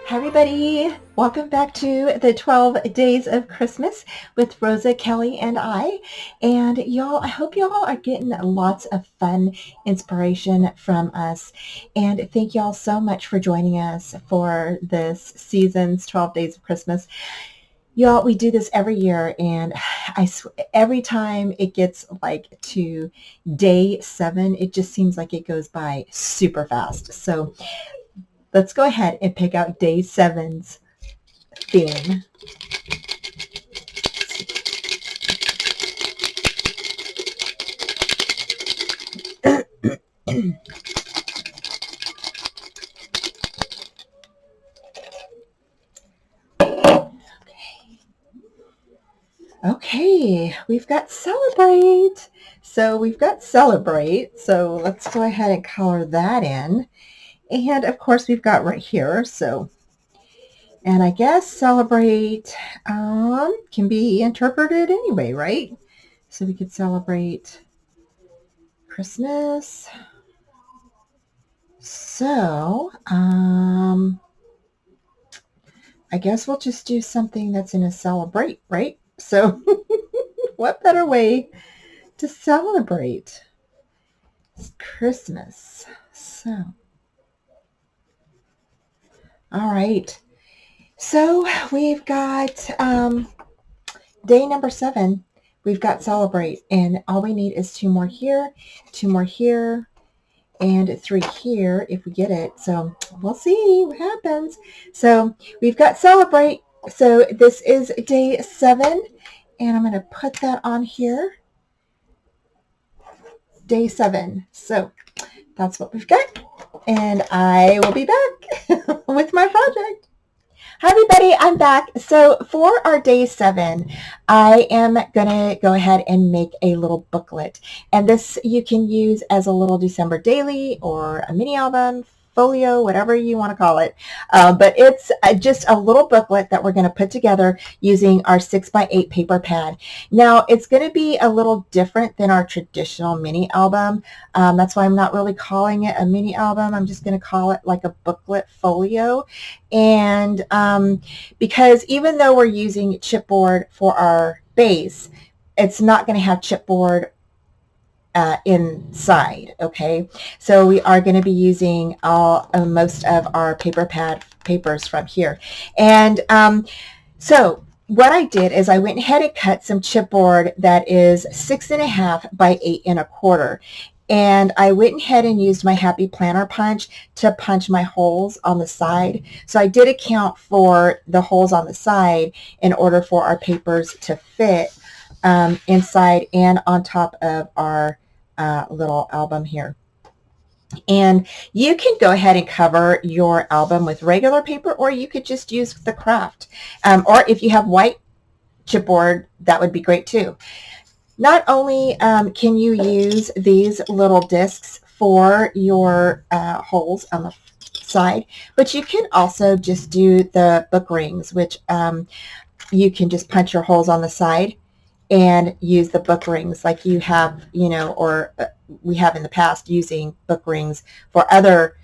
Hi everybody, welcome back to the 12 Days of Christmas with Rosa, Kelly, and I. And y'all, I hope y'all are getting lots of fun inspiration from us. And thank y'all so much for joining us for this season's 12 Days of Christmas. Y'all, we do this every year, and every time it gets like to day 7, it just seems like it goes by super fast. So let's go ahead and pick out day 7's theme. Okay, we've got celebrate. So let's go ahead and color that in. And of course we've got right here. And I guess celebrate can be interpreted anyway, right? So we could celebrate Christmas. So, I guess we'll just do something that's in a celebrate, right? So what better way to celebrate Christmas? So, all right. So we've got day number 7. We've got celebrate, and all we need is 2 more here, 2 more here, and 3 here if we get it. So we'll see what happens. So we've got celebrate. So this is day 7, and I'm going to put that on here. Day 7. So that's what we've got, and I will be back with my project. Hi everybody, I'm back. So for our day 7, I am gonna go ahead and make a little booklet, and this you can use as a little December daily or a mini album, folio, whatever you want to call it. But it's just a little booklet that we're going to put together using our 6x8 paper pad. Now it's going to be a little different than our traditional mini album. That's why I'm not really calling it a mini album. I'm just going to call it like a booklet folio. And because even though we're using chipboard for our base, it's not going to have chipboard inside. Okay, so we are going to be using most of our paper pad papers from here. And so what I did is I went ahead and cut some chipboard that is 6.5 by 8.25. And I went ahead and used my Happy Planner punch to punch my holes on the side. So I did account for the holes on the side in order for our papers to fit inside and on top of our little album here. And you can go ahead and cover your album with regular paper, or you could just use the craft. Or if you have white chipboard, that would be great too. Not only can you use these little discs for your holes on the side, but you can also just do the book rings, which you can just punch your holes on the side and use the book rings like you have, or we have in the past using book rings for other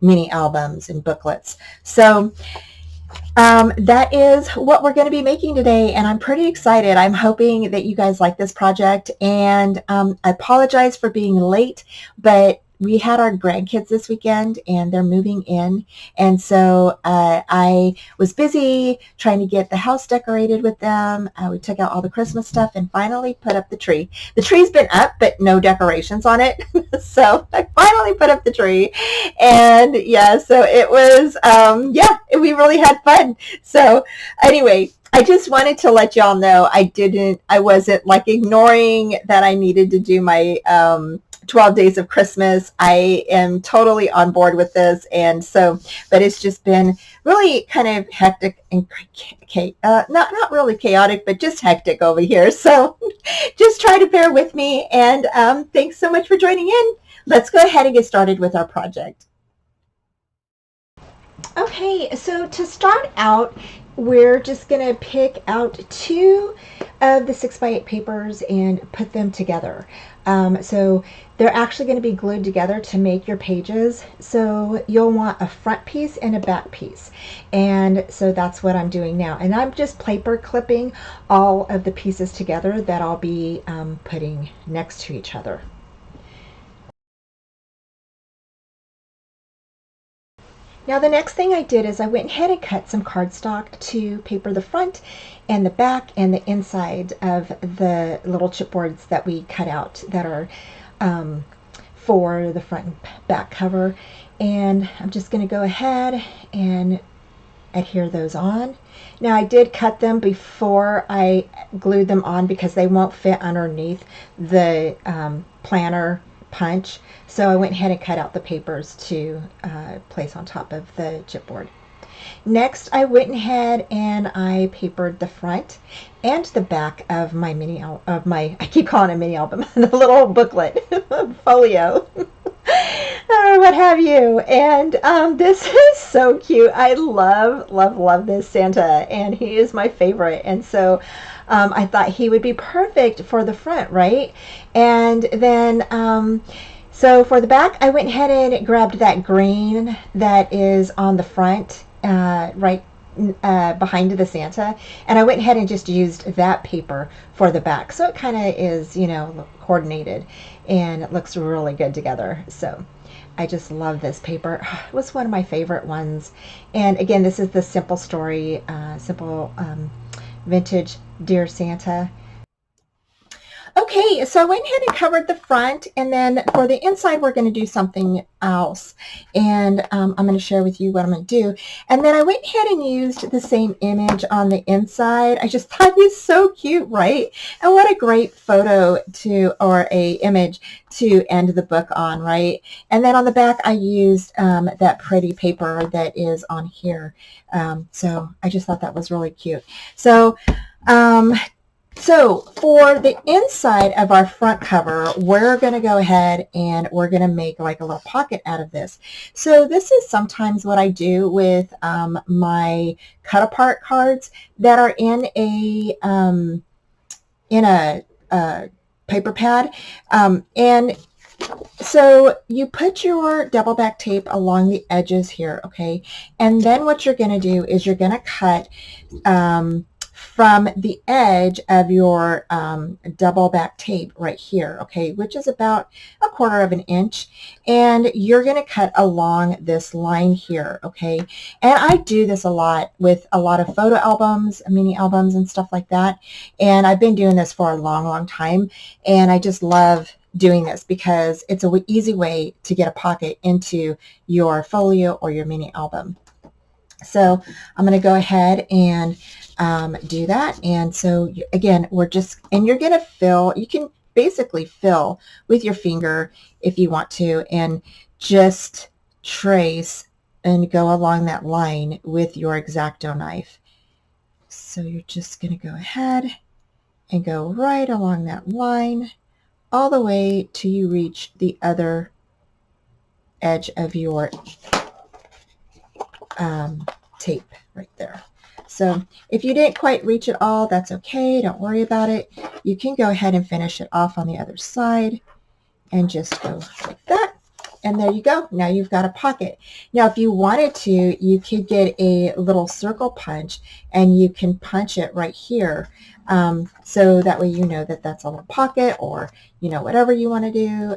mini albums and booklets. So that is what we're going to be making today, and I'm pretty excited. I'm hoping that you guys like this project, and I apologize for being late, but we had our grandkids this weekend and they're moving in, and so I was busy trying to get the house decorated with them. We took out all the Christmas stuff and finally put up the tree. The tree's been up but no decorations on it. So I finally put up the tree, and yeah, so it was we really had fun. So anyway, I just wanted to let y'all know I wasn't like ignoring that I needed to do my 12 Days of Christmas. I am totally on board with this, and so, but it's just been really kind of hectic and not really chaotic, but just hectic over here. So just try to bear with me, and thanks so much for joining in. Let's go ahead and get started with our project. Okay, so to start out, we're just going to pick out 2 of the 6x8 papers and put them together. So they're actually going to be glued together to make your pages. So you'll want a front piece and a back piece. And so that's what I'm doing now. And I'm just paper clipping all of the pieces together that I'll be putting next to each other. Now the next thing I did is I went ahead and cut some cardstock to paper the front and the back and the inside of the little chipboards that we cut out that are for the front and back cover. And I'm just going to go ahead and adhere those on. Now I did cut them before I glued them on because they won't fit underneath the planner punch. So I went ahead and cut out the papers to place on top of the chipboard. Next, I went ahead and I papered the front and the back of my I keep calling it a mini album, the little booklet, folio, or what have you. And this is so cute. I love this Santa, and he is my favorite. And so I thought he would be perfect for the front, right? And then so for the back, I went ahead and grabbed that green that is on the front, right behind the Santa, and I went ahead and just used that paper for the back. So it kind of is, you know, coordinated, and it looks really good together. So I just love this paper. It was one of my favorite ones. And again, this is the Simple Story, Simple Vintage Dear Santa. Okay, so I went ahead and covered the front, and then for the inside we're going to do something else, and I'm going to share with you what I'm going to do. And then I went ahead and used the same image on the inside. I just thought it was so cute, right? And what a great photo or a image to end the book on, right? And then on the back I used that pretty paper that is on here. So I just thought that was really cute. So for the inside of our front cover, we're going to go ahead and we're going to make like a little pocket out of this. So this is sometimes what I do with my cut apart cards that are in a paper pad. And so you put your double back tape along the edges here, okay? And then what you're going to do is you're going to cut from the edge of your double back tape right here, okay, which is about 1/4 of an inch, and you're going to cut along this line here, okay? And I do this a lot with a lot of photo albums, mini albums, and stuff like that, and I've been doing this for a long time, and I just love doing this because it's an easy way to get a pocket into your folio or your mini album. So I'm going to go ahead and do that. And so again, you're going to fill, you can basically fill with your finger if you want to, and just trace and go along that line with your X-Acto knife. So you're just going to go ahead and go right along that line all the way till you reach the other edge of your tape right there. So if you didn't quite reach it all, that's okay. Don't worry about it. You can go ahead and finish it off on the other side and just go like that. And there you go. Now you've got a pocket. Now if you wanted to, you could get a little circle punch and you can punch it right here. So that way you know that that's a little pocket, or you know, whatever you want to do.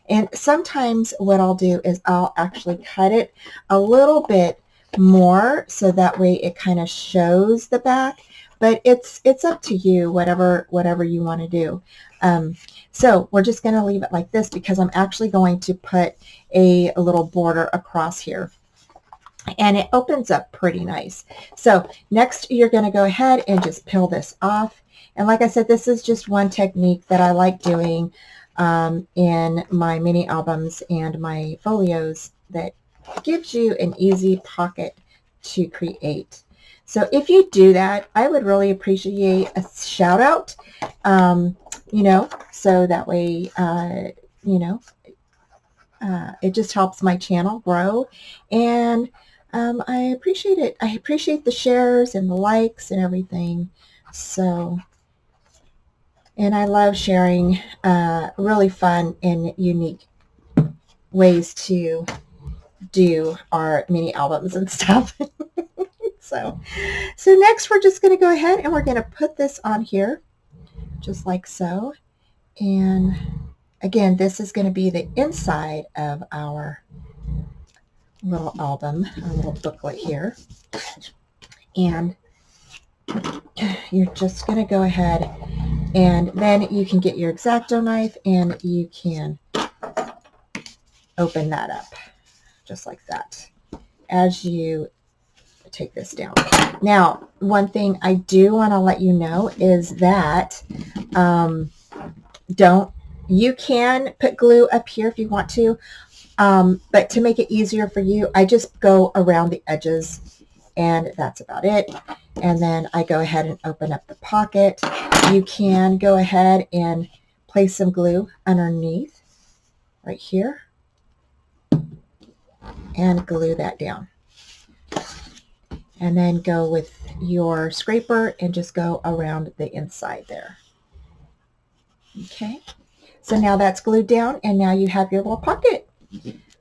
And sometimes what I'll do is I'll actually cut it a little bit more so that way it kind of shows the back, but it's up to you, whatever you want to do. So we're just going to leave it like this because I'm actually going to put a little border across here, and it opens up pretty nice. So next you're going to go ahead and just peel this off, and like I said, this is just one technique that I like doing in my mini albums and my folios that gives you an easy pocket to create. So if you do that, I would really appreciate a shout out, you know, so that way, you know, it just helps my channel grow, and I appreciate it. I appreciate the shares and the likes and everything. So And I love sharing really fun and unique ways to do our mini albums and stuff. So next we're just going to go ahead and we're going to put this on here just like so. And again, this is going to be the inside of our little album, our little booklet here. And you're just going to go ahead and then you can get your X-Acto knife and you can open that up just like that as you take this down. Now, one thing I do want to let you know is that you can put glue up here if you want to, but to make it easier for you, I just go around the edges and that's about it. And then I go ahead and open up the pocket. You can go ahead and place some glue underneath right here and glue that down. And then go with your scraper and just go around the inside there. Okay, so now that's glued down and now you have your little pocket.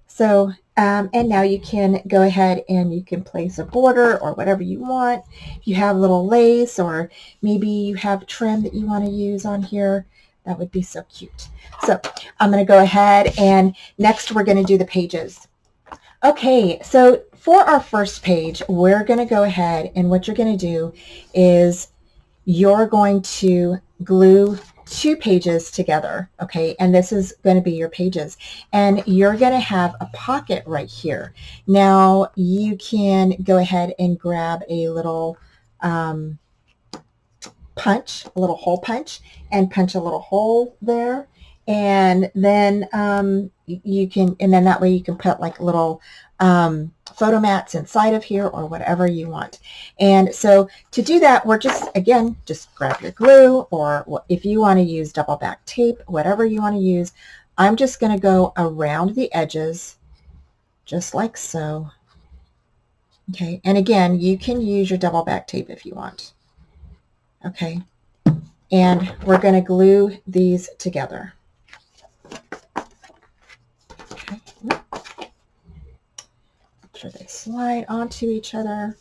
So, and now you can go ahead and you can place a border or whatever you want. If you have a little lace or maybe you have trim that you want to use on here, that would be so cute. So I'm going to go ahead and next we're going to do the pages. Okay, so for our first page, we're going to go ahead and what you're going to do is you're going to glue 2 pages together, okay? And this is going to be your pages. And you're going to have a pocket right here. Now, you can go ahead and grab a little punch, a little hole punch, and punch a little hole there. And then you can, and then that way you can put like little photo mats inside of here or whatever you want. And so to do that, we're just, again, just grab your glue or if you want to use double back tape, whatever you want to use. I'm just going to go around the edges just like so. Okay, and again, you can use your double back tape if you want. Okay, and we're going to glue these together. Okay. Make sure they slide onto each other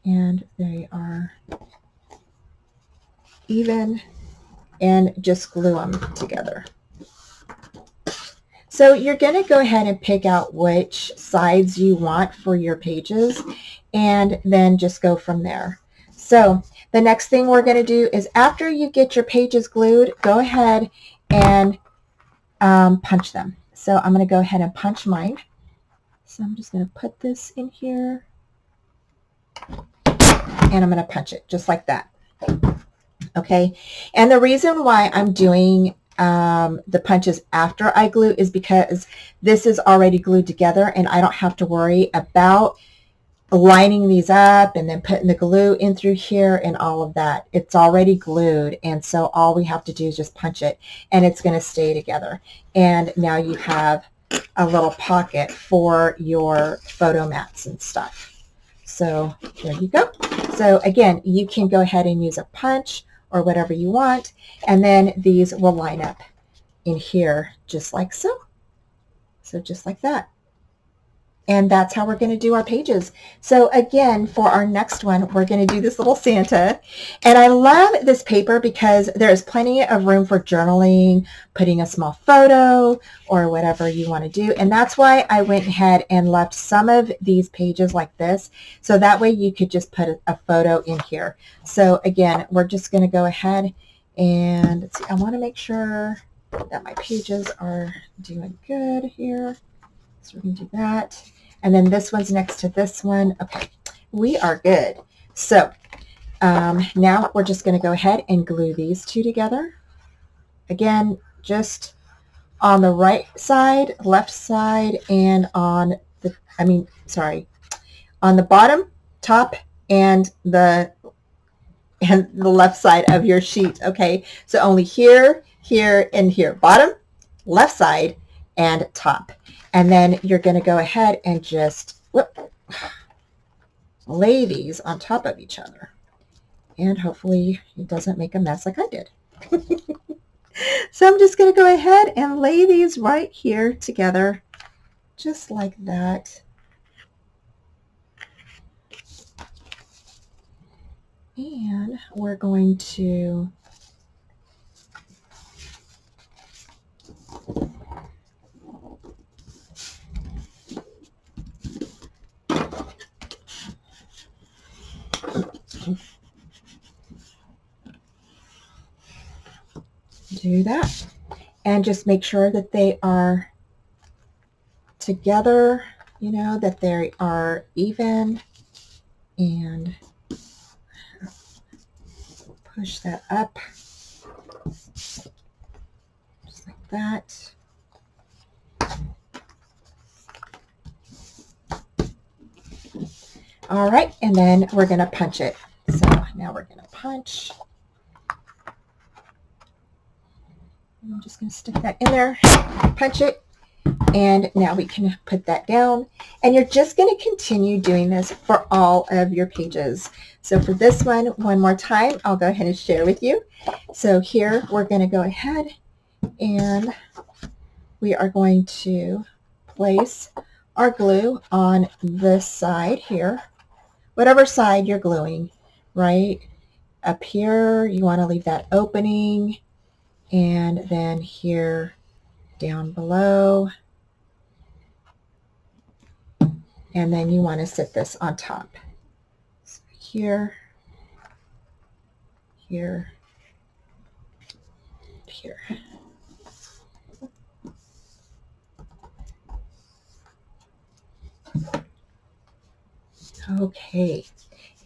and they are even and just glue them together. So you're going to go ahead and pick out which sides you want for your pages and then just go from there. So the next thing we're going to do is after you get your pages glued, go ahead and punch them. So I'm going to go ahead and punch mine. So I'm just going to put this in here and I'm going to punch it just like that. Okay, and the reason why I'm doing the punches after I glue is because this is already glued together and I don't have to worry about lining these up and then putting the glue in through here and all of that. It's already glued, and so all we have to do is just punch it and it's going to stay together. And now you have a little pocket for your photo mats and stuff. So there you go. So again, you can go ahead and use a punch or whatever you want, and then these will line up in here just like so. So just like that. And that's how we're going to do our pages. So again, for our next one, we're going to do this little Santa. And I love this paper because there's plenty of room for journaling, putting a small photo, or whatever you want to do. And that's why I went ahead and left some of these pages like this. So that way you could just put a photo in here. So again, we're just going to go ahead and let's see, I want to make sure that my pages are doing good here. So we're going to do that. And then this one's next to this one. Okay, we are good. So now we're just going to go ahead and glue these 2 together. Again, just on the right side, left side, and on the, on the bottom, top, and the left side of your sheet. Okay, so only here, here, and here. Bottom, left side, and top. And then you're going to go ahead and just lay these on top of each other. and hopefully it doesn't make a mess like I did. So I'm just going to go ahead and lay these right here together, just like that. And we're going to do that. And just make sure that they are together, you know, that they are even, and push that up just like that. All right, and then we're going to punch it. So now we're going to punch. I'm just going to stick that in there, punch it, and now we can put that down. And you're just going to continue doing this for all of your pages. So for this one more time, I'll go ahead and share with you. So here we're going to go ahead and we are going to place our glue on this side here, whatever side you're gluing, right? Up here, you want to leave that opening, and then here down below, and then you want to sit this on top. So here, here, here. Okay,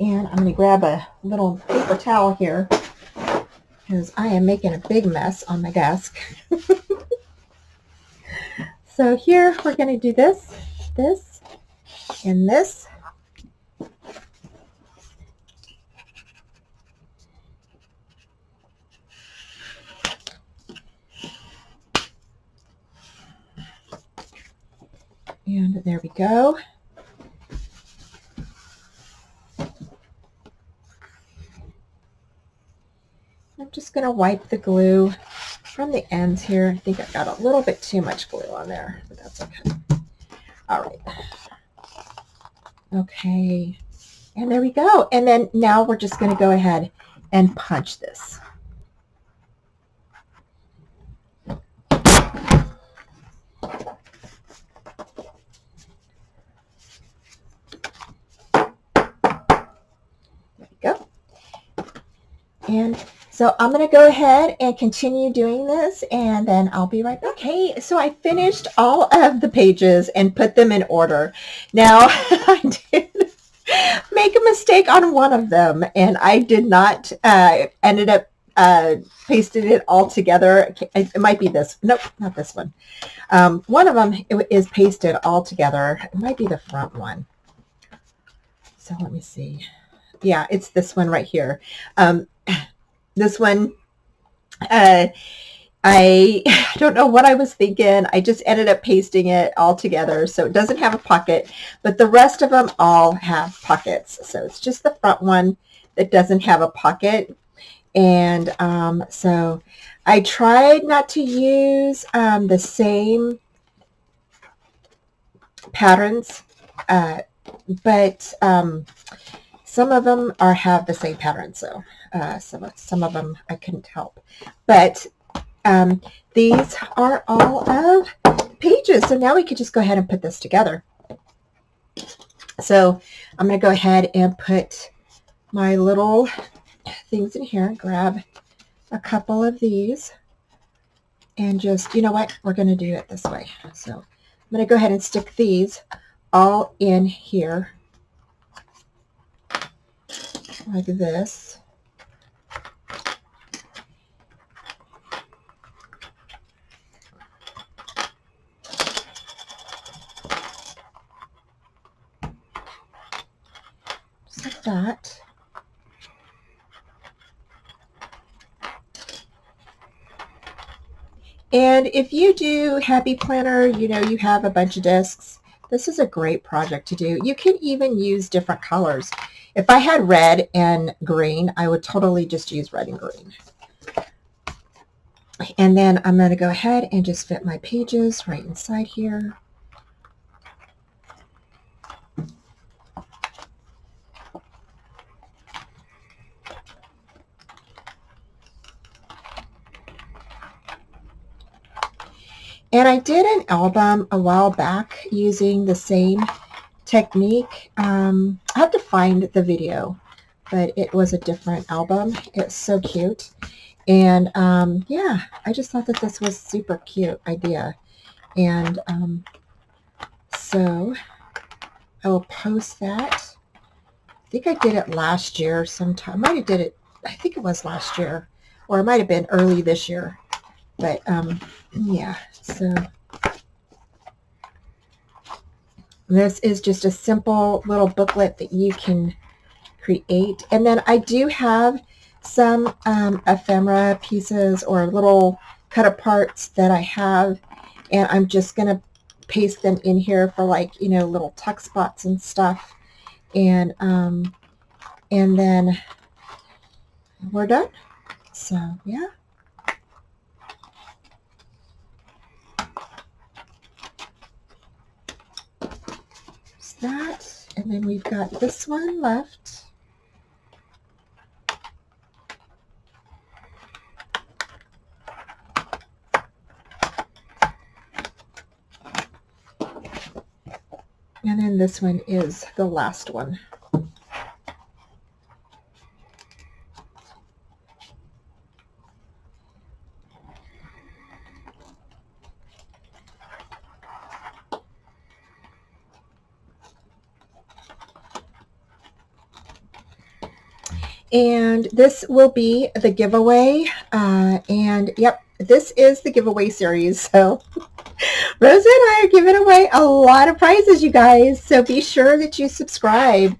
and I'm going to grab a little paper towel here because I am making a big mess on my desk. So here we're going to do this, this, and this. And there we go. I'm just going to wipe the glue from the ends here. I think I've got a little bit too much glue on there, but that's okay. All right. Okay. And there we go. And then now we're just going to go ahead and punch this. There we go. And so I'm going to go ahead and continue doing this, and then I'll be right back. Okay, so I finished all of the pages and put them in order. Now, I did make a mistake on one of them, and I did not, ended up pasting it all together. It might be this. Nope, not this one. One of them is pasted all together. It might be the front one. So let me see. Yeah, it's this one right here. This one, I don't know what I was thinking. I just ended up pasting it all together, so it doesn't have a pocket, but the rest of them all have pockets. So it's just the front one that doesn't have a pocket. And so I tried not to use the same patterns, but some of them have the same pattern, so some of them I couldn't help. But these are all of pages, so now we could just go ahead and put this together. So I'm going to go ahead and put my little things in here, grab a couple of these, and just, you know what, we're going to do it this way. So I'm going to go ahead and stick these all in here like this. Just like that. And if you do Happy Planner, you know, you have a bunch of discs. This is a great project to do. You can even use different colors. If I had red and green, I would totally just use red and green. And then I'm going to go ahead and just fit my pages right inside here. And I did an album a while back using the same technique. I have to find the video, but it was a different album. It's so cute. And yeah, I just thought that this was super cute idea. And so I will post that. I think I did it last year sometime. I might have did it, I think it was last year, or it might have been early this year. But yeah, so this is just a simple little booklet that you can create. And then I do have some ephemera pieces or little cut aparts that I have, and I'm just going to paste them in here for, like, you know, little tuck spots and stuff. And then we're done. So yeah. That, and then we've got this one left. And then this one is the last one. And this will be the giveaway. And yep, this is the giveaway series. So Rosa and I are giving away a lot of prizes, you guys. So be sure that you subscribe.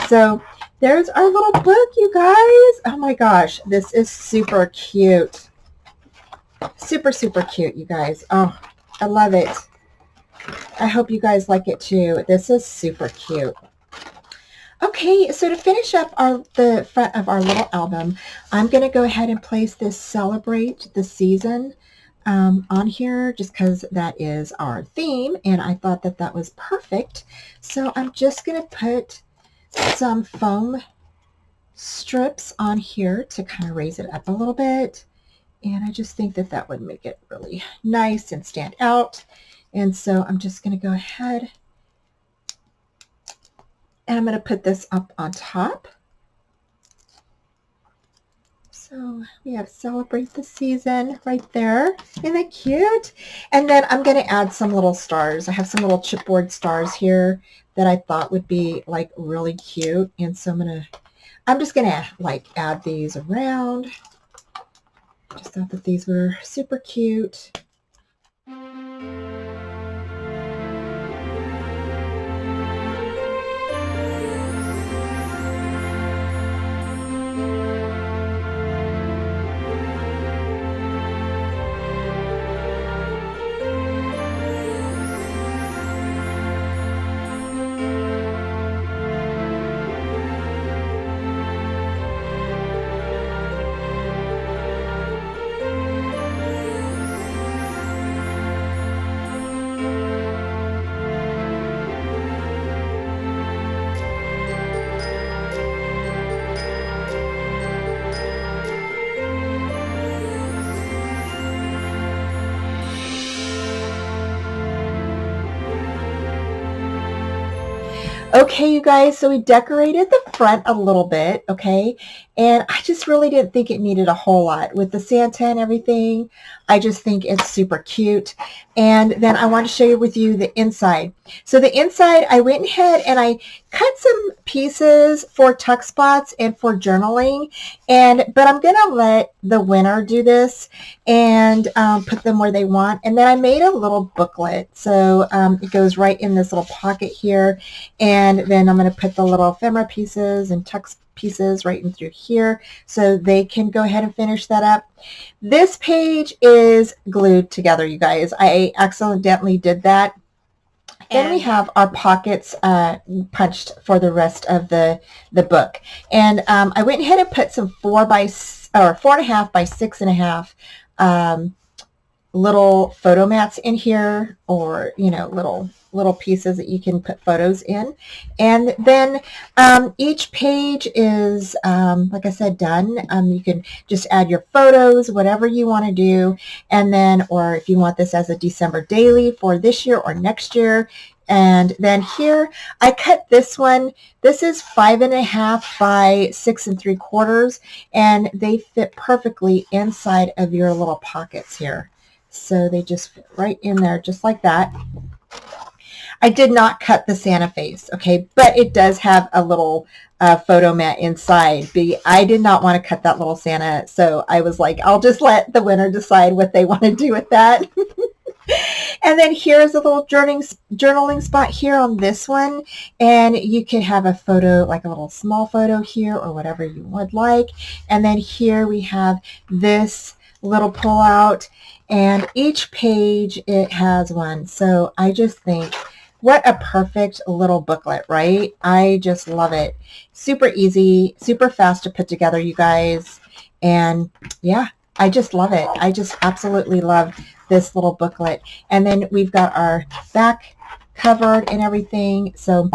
So there's our little book, you guys. Oh my gosh, this is super cute. Super, super cute, you guys. Oh, I love it. I hope you guys like it too. This is super cute. Okay, so to finish up the front of our little album, I'm going to go ahead and place this Celebrate the Season on here, just because that is our theme, and I thought that that was perfect. So I'm just going to put some foam strips on here to kind of raise it up a little bit, and I just think that that would make it really nice and stand out. And so I'm just going to go ahead and I'm going to put this up on top. So we have Celebrate the Season right there. Isn't that cute? And then I'm going to add some little stars. I have some little chipboard stars here that I thought would be like really cute. And so I'm just going to like add these around. Just thought that these were super cute. Okay, you guys, so we decorated the front a little bit, okay? And I just really didn't think it needed a whole lot. With the Santa and everything, I just think it's super cute. And then I want to share with you the inside. So the inside, I went ahead and I cut some pieces for tuck spots and for journaling. But I'm going to let the winner do this and put them where they want. And then I made a little booklet. So it goes right in this little pocket here. And then I'm going to put the little ephemera pieces and tuck pieces right in through here so they can go ahead and finish that up. This page is glued together, you guys. I accidentally did that. Then we And have our pockets punched for the rest of the book. And I went ahead and put some 4.5 by 6.5 little photo mats in here, or little pieces that you can put photos in. And then each page is like I said, done. You can just add your photos, whatever you want to do. And then, or if you want this as a December daily for this year or next year. And then here I cut this one. This is 5.5 by 6 3/4, and they fit perfectly inside of your little pockets here. So they just fit right in there, just like that. I did not cut the Santa face, okay, but it does have a little photo mat inside. I did not want to cut that little Santa, so I was like, I'll just let the winner decide what they want to do with that. And then here's a little journaling spot here on this one, and you could have a photo, like a little small photo here, or whatever you would like. And then here we have this little pull out, and each page it has one. So I just think, what a perfect little booklet, right? I just love it. Super easy, super fast to put together, you guys. And yeah, I just love it. I just absolutely love this little booklet. And then we've got our back covered and everything. So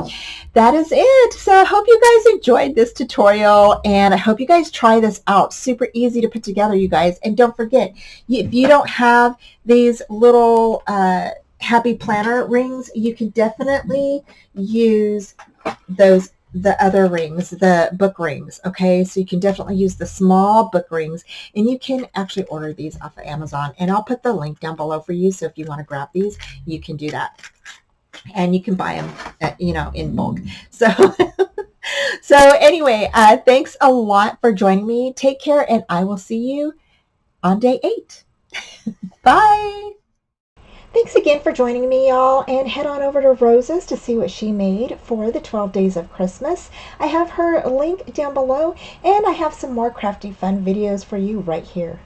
that is it. So I hope you guys enjoyed this tutorial, and I hope you guys try this out. Super easy to put together, you guys. And don't forget, if you don't have these little happy planner rings, you can definitely use the other rings, the book rings, okay? So you can definitely use the small book rings, and you can actually order these off of Amazon, and I'll put the link down below for you. So if you want to grab these, you can do that, and you can buy them in bulk. So so anyway, thanks a lot for joining me. Take care, and I will see you on day 8. Bye. Thanks again for joining me, y'all, and head on over to Rosa's to see what she made for the 12 days of Christmas. I have her link down below, and I have some more crafty fun videos for you right here.